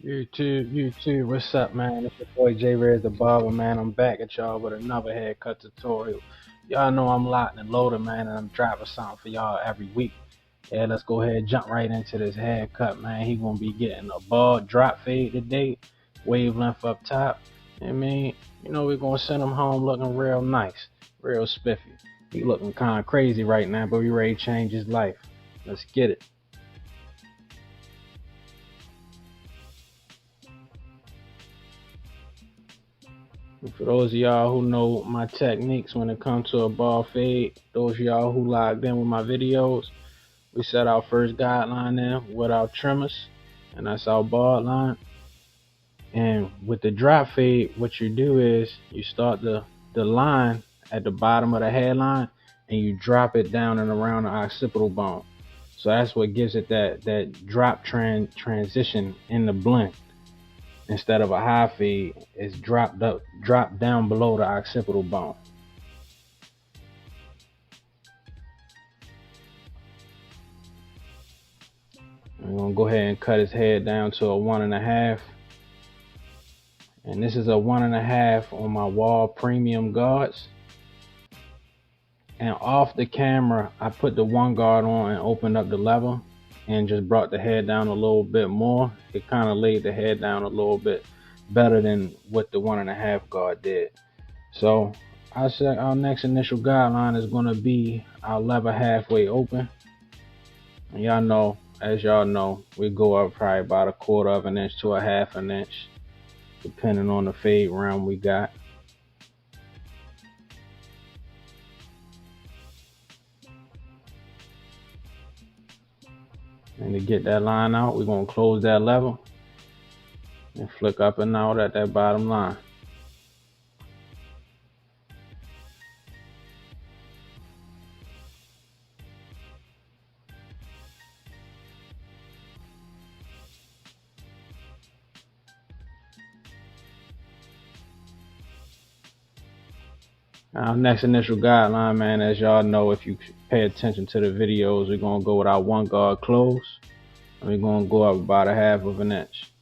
YouTube, what's up, man? It's your boy J Red the Barber, man. I'm back at y'all with another haircut tutorial. Y'all know I'm locked and loaded, man, and I'm dropping something for y'all every week. Yeah, let's go ahead and jump right into this haircut, man. He gonna be getting a bald drop fade today, wavelength up top. I mean, we're gonna send him home looking real nice, real spiffy. He looking kind of crazy right now, but we ready to change his life. Let's get it. And for those of y'all who know my techniques when it comes to a ball fade, those of y'all who logged in with my videos, we set our first guideline there with our trimmers, and that's our ball line. And with the drop fade, what you do is you start the line at the bottom of the hairline and you drop it down and around the occipital bone. So that's what gives it that drop transition in the blend. Instead of a high fade, it's dropped down below the occipital bone. I'm gonna go ahead and cut his head down to a 1.5. And this is a 1.5 on my wall premium guards. And off the camera, I put the one guard on and opened up the lever and just brought the head down a little bit more. It kind of laid the head down a little bit better than what the 1.5 guard did. So I said our next initial guideline is gonna be our lever halfway open. And y'all know, as y'all know, we go up probably about 1/4 of an inch to a 1/2 an inch, depending on the fade round we got. And to get that line out, we're gonna close that lever and flick up and out at that bottom line. Our next initial guideline, man, as y'all know, if you pay attention to the videos, we're gonna go with our one guard close, and we're gonna go up about a 1/2 of an inch.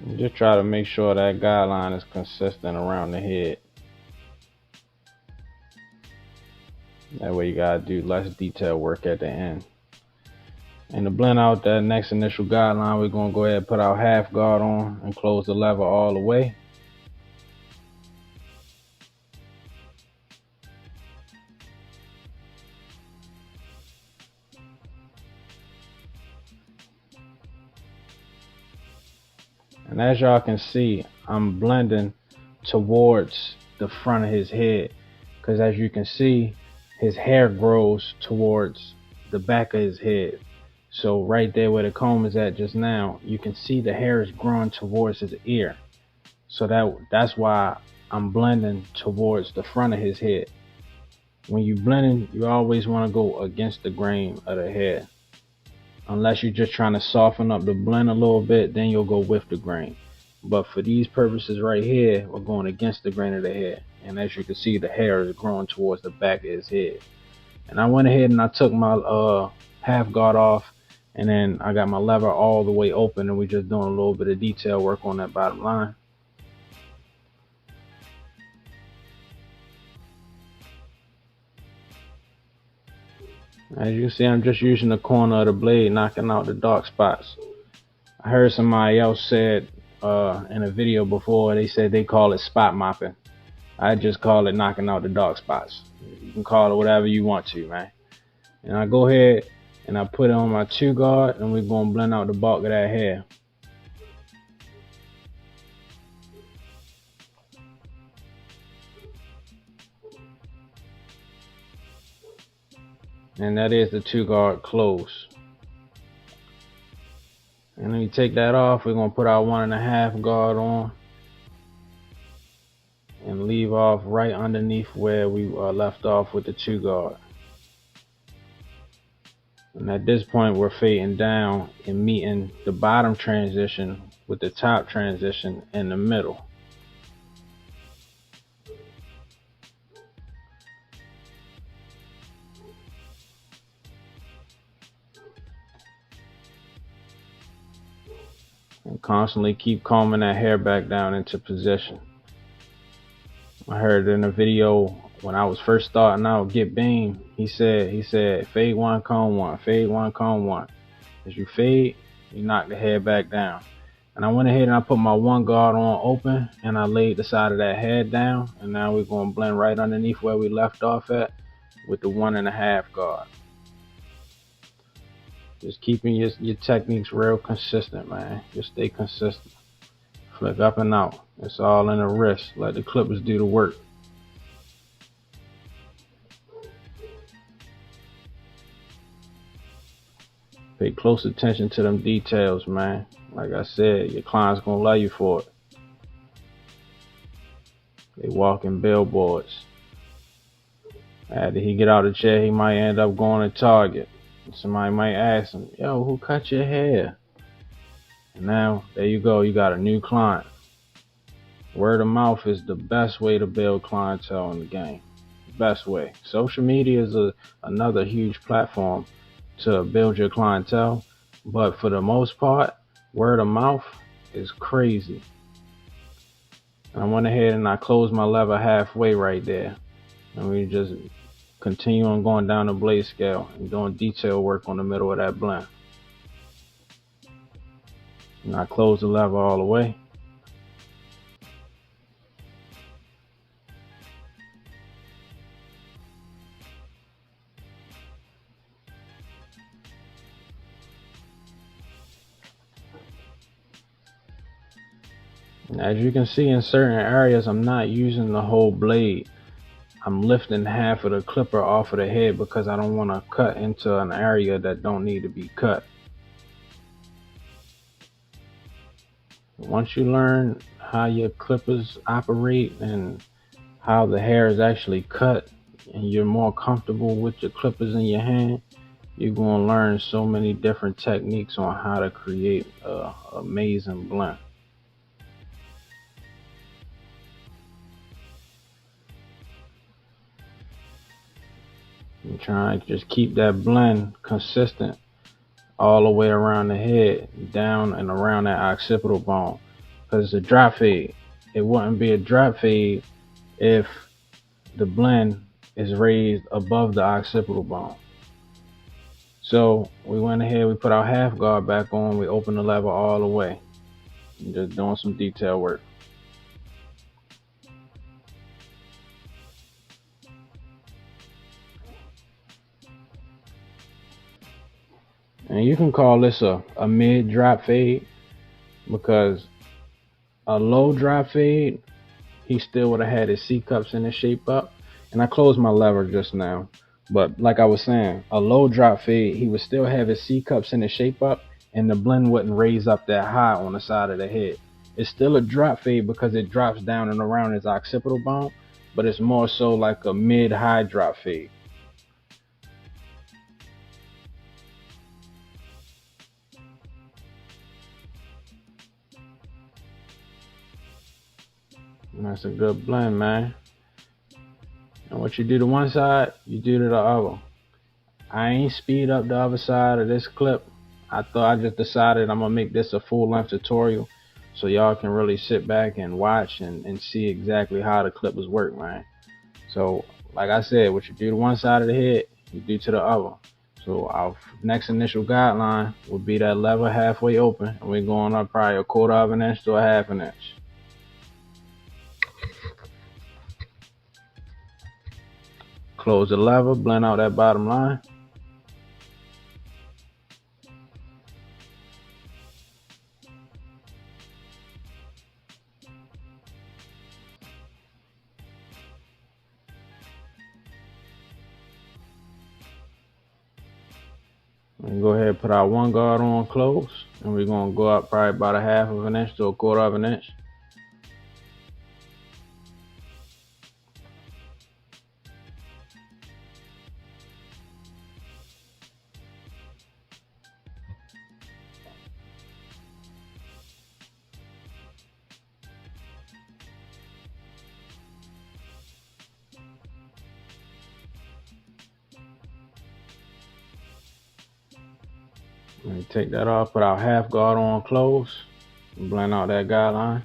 And just try to make sure that guideline is consistent around the head. That way you gotta do less detail work at the end. And to blend out that next initial guideline, we're gonna go ahead and put our half guard on and close the lever all the way. And as y'all can see, I'm blending towards the front of his head, because as you can see, his hair grows towards the back of his head. So right there where the comb is at just now, you can see the hair is growing towards his ear. So that's why I'm blending towards the front of his head. When you blending, you always want to go against the grain of the hair. Unless you're just trying to soften up the blend a little bit, then you'll go with the grain. But for these purposes right here, we're going against the grain of the hair. And as you can see, the hair is growing towards the back of his head. And I went ahead and I took my half guard off, and then I got my lever all the way open, and we're just doing a little bit of detail work on that bottom line. As you can see, I'm just using the corner of the blade, knocking out the dark spots. I heard somebody else said in a video before, they said they call it spot mopping. I just call it knocking out the dark spots. You can call it whatever you want to, man. And I go ahead and I put it on my 2 guard, and we're gonna blend out the bulk of that hair. And that is the 2 guard close. And then we take that off, we're gonna put our 1.5 guard on and leave off right underneath where we left off with the 2 guard. And at this point, we're fading down and meeting the bottom transition with the top transition in the middle. And constantly keep combing that hair back down into position. I heard in a video when I was first starting out, Get Beam, he said, fade one, comb one, fade one, comb one. As you fade, you knock the hair back down. And I went ahead and I put my one guard on open and I laid the side of that head down. And now we're going to blend right underneath where we left off at with the 1.5 guard. Just keeping your techniques real consistent, man. Just stay consistent. Flick up and out. It's all in the wrist. Let the clippers do the work. Pay close attention to them details, man. Like I said, your client's gonna love you for it. They walking billboards. After he get out of the chair, he might end up going to Target. Somebody might ask him, yo, who cut your hair? And now, there you go, you got a new client. Word of mouth is the best way to build clientele in the game. Best way. Social media is another huge platform to build your clientele, but for the most part, word of mouth is crazy. And I went ahead and I closed my lever halfway right there, and we just continue on going down the blade scale and doing detail work on the middle of that blend. And I close the lever all the way. And as you can see, in certain areas, I'm not using the whole blade. I'm lifting half of the clipper off of the head because I don't want to cut into an area that don't need to be cut. Once you learn how your clippers operate and how the hair is actually cut, and you're more comfortable with your clippers in your hand, you're going to learn so many different techniques on how to create an amazing blend. I'm trying to just keep that blend consistent all the way around the head, down and around that occipital bone, because it's a drop fade. It wouldn't be a drop fade if the blend is raised above the occipital bone. So we went ahead, we put our half guard back on, we opened the lever all the way, and just doing some detail work. And you can call this a mid drop fade, because a low drop fade, he still would have had his C cups in his shape up. And I closed my lever just now, but like I was saying, a low drop fade, he would still have his C cups in his shape up, and the blend wouldn't raise up that high on the side of the head. It's still a drop fade because it drops down and around his occipital bone, but it's more so like a mid-high drop fade. And that's a good blend, man. And what you do to one side, you do to the other. I ain't speed up the other side of this clip. I just decided I'm gonna make this a full-length tutorial so y'all can really sit back and watch and see exactly how the clippers work, man. So like I said, what you do to one side of the head, you do to the other. So our next initial guideline will be that lever halfway open, and we're going up probably 1/4 of an inch to 1/2 an inch. Close the lever, blend out that bottom line. And go ahead and put our one guard on close, and we're gonna go up probably about 1/2 of an inch to 1/4 of an inch. Let me take that off, put our half guard on close, and blend out that guideline.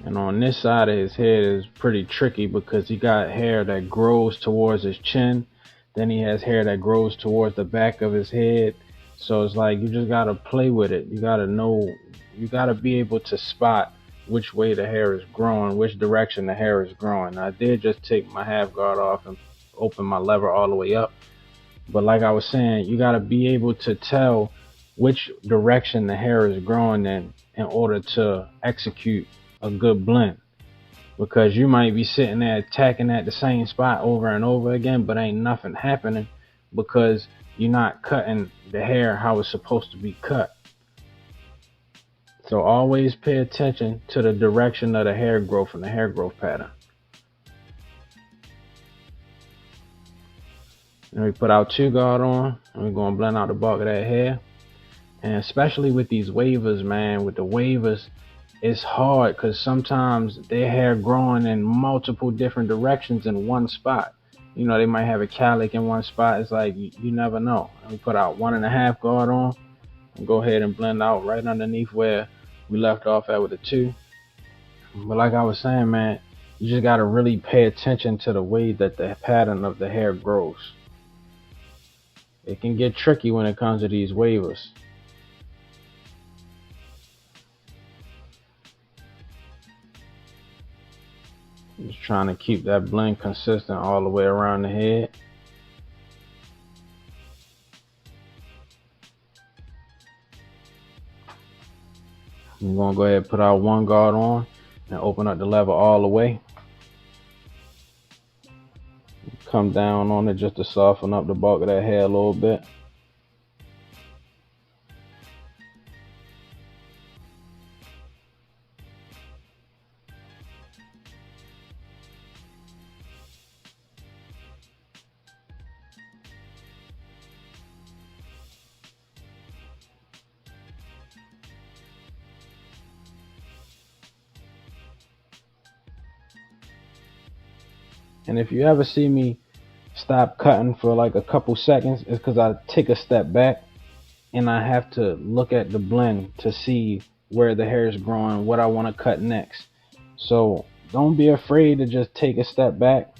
And on this side of his head is pretty tricky because he got hair that grows towards his chin. Then he has hair that grows towards the back of his head. So it's like you just gotta play with it. You gotta know, you gotta be able to spot which way the hair is growing, which direction the hair is growing. I did just take my half guard off and open my lever all the way up. But like I was saying, you gotta be able to tell which direction the hair is growing in order to execute a good blend, because you might be sitting there attacking at the same spot over and over again, but ain't nothing happening because you're not cutting the hair how it's supposed to be cut. So always pay attention to the direction of the hair growth and the hair growth pattern. And we put our 2 guard on, and we're going to blend out the bulk of that hair. And especially with these wavers, man, with the wavers, it's hard because sometimes their hair growing in multiple different directions in one spot. You know, they might have a calic in one spot. It's like you never know. And we put our 1.5 guard on and go ahead and blend out right underneath where we left off at with the 2. But like I was saying, man, you just got to really pay attention to the way that the pattern of the hair grows. It can get tricky when it comes to these wavers. Just trying to keep that blend consistent all the way around the head. I'm going to go ahead and put our 1 guard on and open up the lever all the way. Come down on it just to soften up the bulk of that hair a little bit. And if you ever see me stop cutting for like a couple seconds, it's because I take a step back and I have to look at the blend to see where the hair is growing, what I want to cut next. So don't be afraid to just take a step back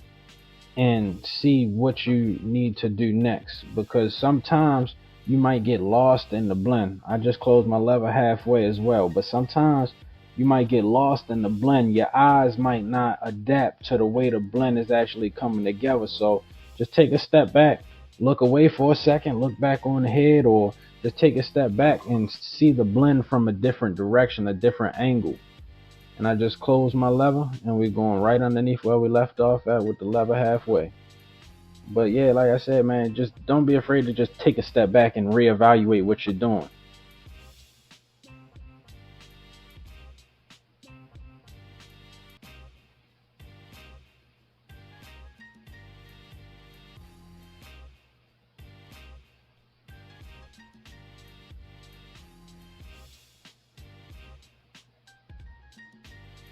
and see what you need to do next, because sometimes you might get lost in the blend. I just closed my lever halfway as well, but sometimes you might get lost in the blend. Your eyes might not adapt to the way the blend is actually coming together. So just take a step back, look away for a second, look back on the head, or just take a step back and see the blend from a different direction, a different angle. And I just closed my lever and we're going right underneath where we left off at with the lever halfway. But yeah, like I said, man, just don't be afraid to just take a step back and reevaluate what you're doing.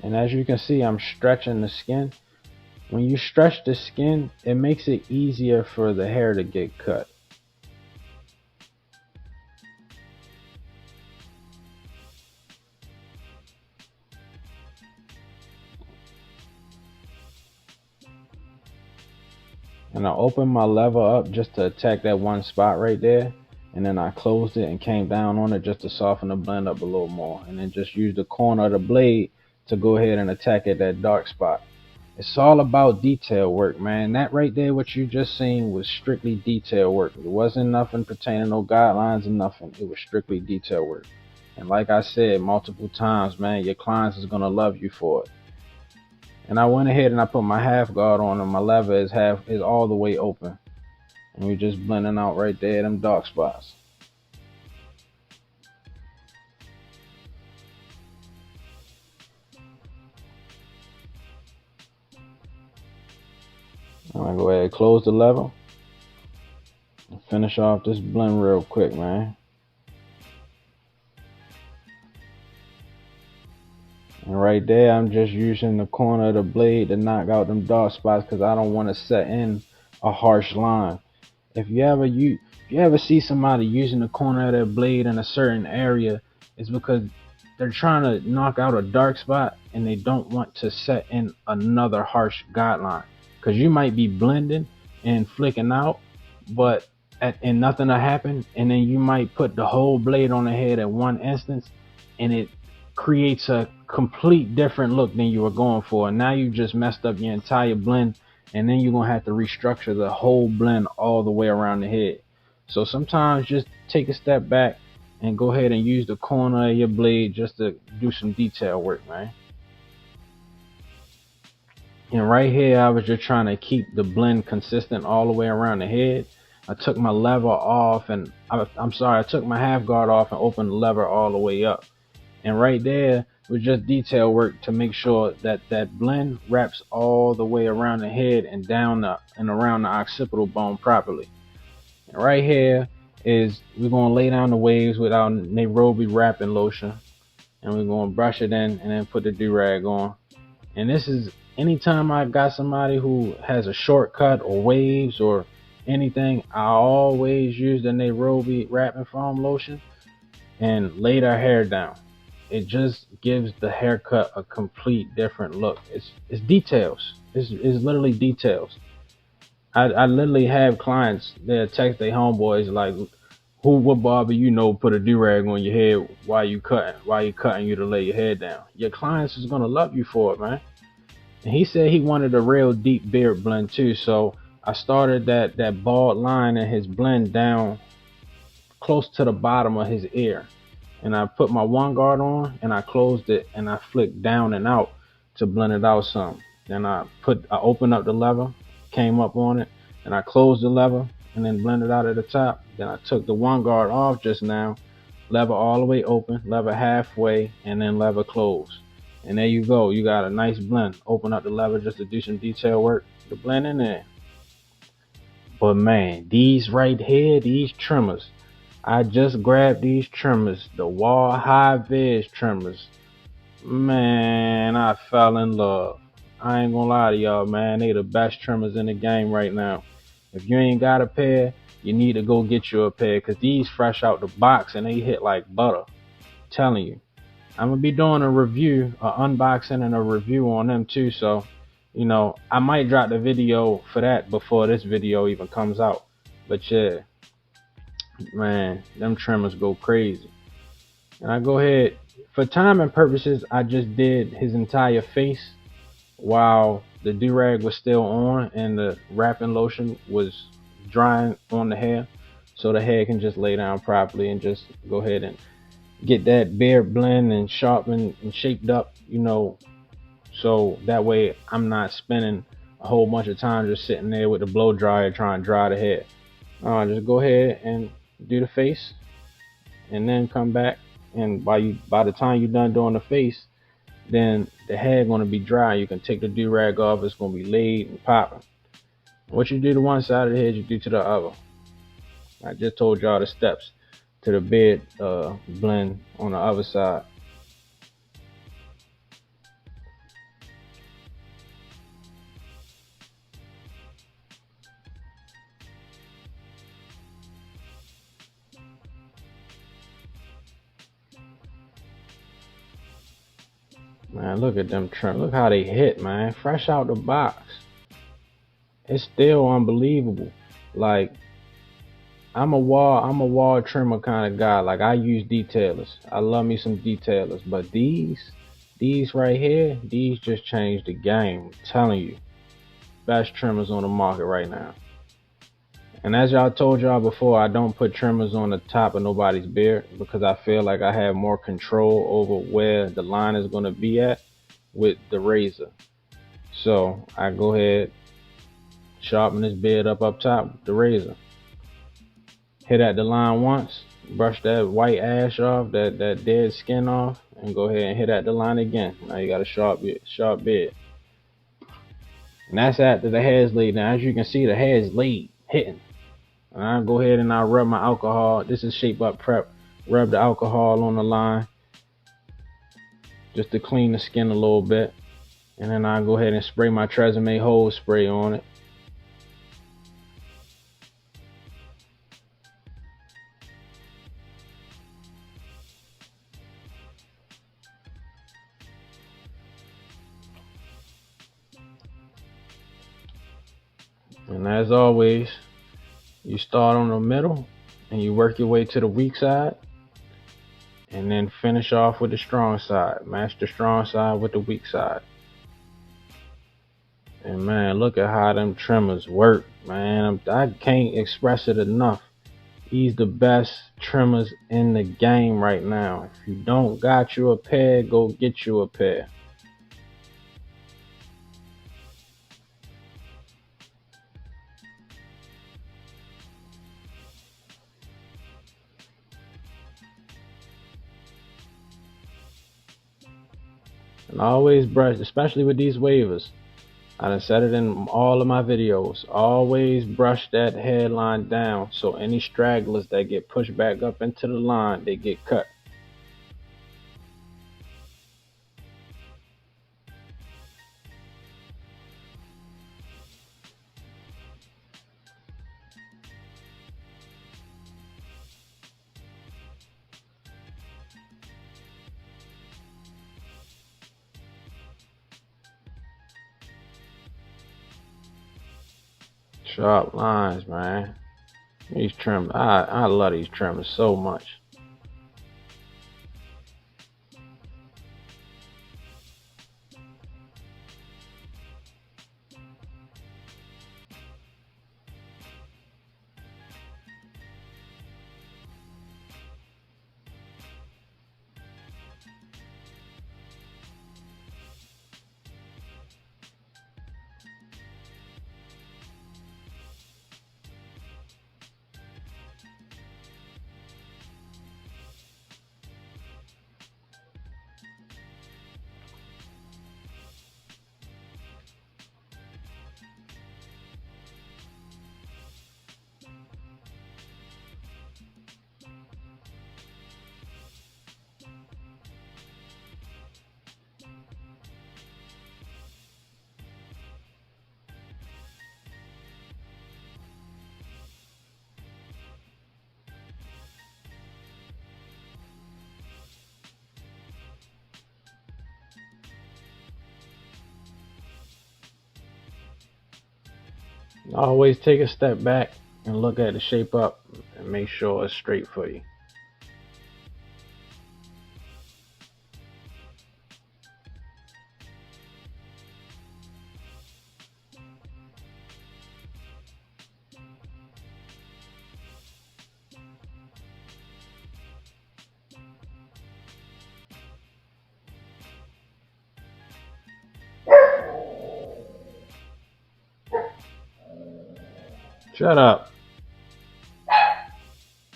And as you can see, I'm stretching the skin. When you stretch the skin, it makes it easier for the hair to get cut. And I opened my lever up just to attack that one spot right there. And then I closed it and came down on it just to soften the blend up a little more. And then just use the corner of the blade to go ahead and attack at that dark spot. It's all about detail work, man. That right there, what you just seen, was strictly detail work. It wasn't nothing pertaining, no guidelines or nothing. It was strictly detail work. And like I said multiple times, man, your clients is gonna love you for it. And I went ahead and I put my half guard on, and my lever is all the way open. And we're just blending out right there, them dark spots. I'm gonna go ahead and close the lever and finish off this blend real quick, man. And right there, I'm just using the corner of the blade to knock out them dark spots because I don't want to set in a harsh line. If you ever see somebody using the corner of their blade in a certain area, it's because they're trying to knock out a dark spot and they don't want to set in another harsh guideline. Because you might be blending and flicking out, but and nothing will happen, and then you might put the whole blade on the head at one instance, and it creates a complete different look than you were going for. And now you just messed up your entire blend, and then you're gonna have to restructure the whole blend all the way around the head. So sometimes just take a step back and go ahead and use the corner of your blade just to do some detail work, man. And right here, I was just trying to keep the blend consistent all the way around the head. I took my lever off, and I took my half guard off and opened the lever all the way up. And right there was just detail work to make sure that that blend wraps all the way around the head and down and around the occipital bone properly. And right here is we're gonna lay down the waves with our Nairobi wrapping lotion, and we're gonna brush it in and then put the do-rag on. And this is anytime I got somebody who has a shortcut or waves or anything, I always use the Nairobi wrapping foam lotion and lay their hair down. It just gives the haircut a complete different look. It's details. It's literally details. I literally have clients that text their homeboys like, what barber you know put a do-rag on your head while you cutting you to lay your head down. Your clients is gonna love you for it, man. And he said he wanted a real deep beard blend too, so I started that bald line in his blend down close to the bottom of his ear. And I put my one guard on and I closed it and I flicked down and out to blend it out some. Then I opened up the lever, came up on it, and I closed the lever and then blended out at the top. Then I took the one guard off just now, lever all the way open, lever halfway, and then lever closed. And there you go. You got a nice blend. Open up the lever just to do some detail work to blend in there. But man, these right here, these trimmers, I just grabbed these trimmers, the Wall High Vis trimmers. Man, I fell in love. I ain't gonna lie to y'all, man. They the best trimmers in the game right now. If you ain't got a pair, you need to go get you a pair, because these fresh out the box and they hit like butter. I'm telling you. I'm gonna be doing a review, an unboxing and a review on them too. So, you know, I might drop the video for that before this video even comes out. But yeah, man, them trimmers go crazy. And I go ahead, for timing purposes, I just did his entire face while the do-rag was still on and the wrapping lotion was drying on the hair, so the hair can just lay down properly and just go ahead and get that beard blend and sharpened and shaped up, you know, so that way I'm not spending a whole bunch of time just sitting there with the blow dryer trying to dry the hair. Just go ahead and do the face and then come back, and by the time you're done doing the face, then the hair going to be dry. You can take the do-rag off. It's going to be laid and popping. What you do to one side of the head, you do to the other. I just told y'all the steps to the beard blend on the other side. Man, look at them trim. Look how they hit, man. Fresh out the box. It's still unbelievable. Like, I'm a wall trimmer kind of guy. Like, I use detailers. I love me some detailers. But these right here, these just changed the game. I'm telling you. Best trimmers on the market right now. And as y'all told y'all before, I don't put trimmers on the top of nobody's beard because I feel like I have more control over where the line is going to be at with the razor. So I go ahead, sharpen this beard up top with the razor. Hit at the line once, brush that white ash off, that dead skin off, and go ahead and hit at the line again. Now you got a sharp beard. And that's after the hair is laid. Now as you can see, the hair is laid, hitting. And I go ahead and I rub my alcohol. This is Shape Up Prep. Rub the alcohol on the line. just to clean the skin a little bit. And then I'll go ahead and spray my Tresemme Hold spray on it. And as always, you start on the middle and you work your way to the weak side, and then finish off with the strong side. Match the strong side with the weak side. And man, look at how them trimmers work, man. I can't express it enough. He's the best trimmers in the game right now. If you don't got you a pair, go get you a pair. And always brush, especially with these wavers. I done said it in all of my videos. Always brush that hairline down so any stragglers that get pushed back up into the line, they get cut. Sharp lines, man. These trimmers, I love these trimmers so much. Always take a step back and look at the shape up and make sure it's straight for you. Shut up.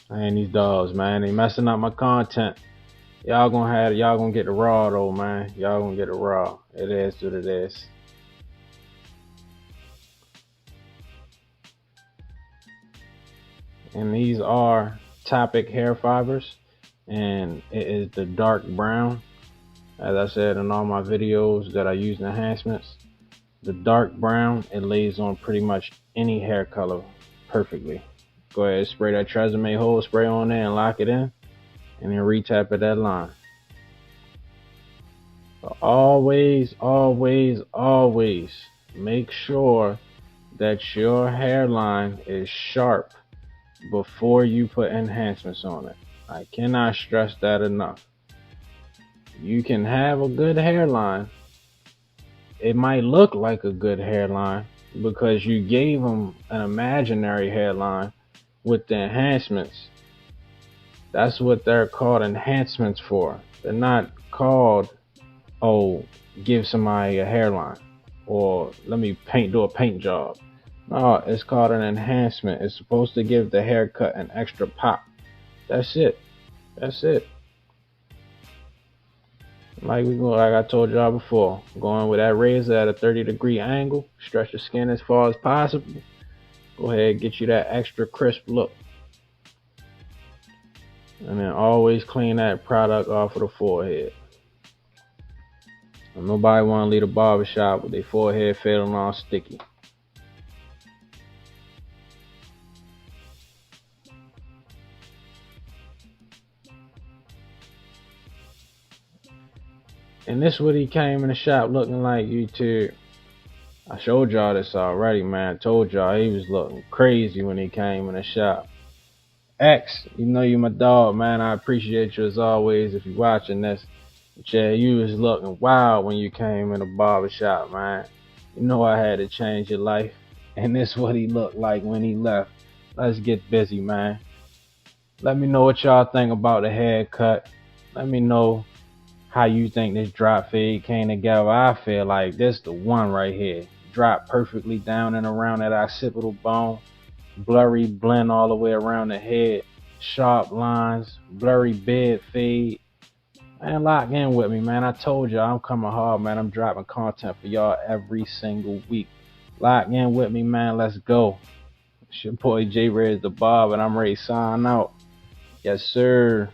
Man, these dogs, man, they messing up my content. Y'all gonna get the raw though, man. Y'all gonna get the raw. It is what it is. And these are Topic hair fibers, and it is the dark brown. As I said in all my videos that I use in enhancements, the dark brown, it lays on pretty much any hair color perfectly. Go ahead, spray that Tresemme Hold spray on there and lock it in, and then retap at that line. But always, always, always make sure that your hairline is sharp before you put enhancements on it. I cannot stress that enough. You can have a good hairline. It might look like a good hairline because you gave them an imaginary hairline with the enhancements. That's what they're called enhancements for. They're not called, oh, give somebody a hairline or let me do a paint job. No, it's called an enhancement. It's supposed to give the haircut an extra pop. That's it. That's it. Like I told y'all before, going with that razor at a 30-degree angle, stretch the skin as far as possible. Go ahead and get you that extra crisp look. And then always clean that product off of the forehead. Nobody want to leave the barbershop with their forehead feeling all sticky. And this what he came in the shop looking like, YouTube. I showed y'all this already, man. I told y'all he was looking crazy when he came in the shop. X, you know you my dog, man. I appreciate you as always if you're watching this. But yeah, you was looking wild when you came in the barbershop, man. You know I had to change your life. And this what he looked like when he left. Let's get busy, man. Let me know what y'all think about the haircut. Let me know how you think this drop fade came together. I feel like this the one right here. Drop perfectly down and around that occipital bone. Blurry blend all the way around the head. Sharp lines. Blurry beard fade. Man, lock in with me, man. I told y'all I'm coming hard, man. I'm dropping content for y'all every single week. Lock in with me, man. Let's go. It's your boy J Reds the Bob, and I'm ready to sign out. Yes, sir.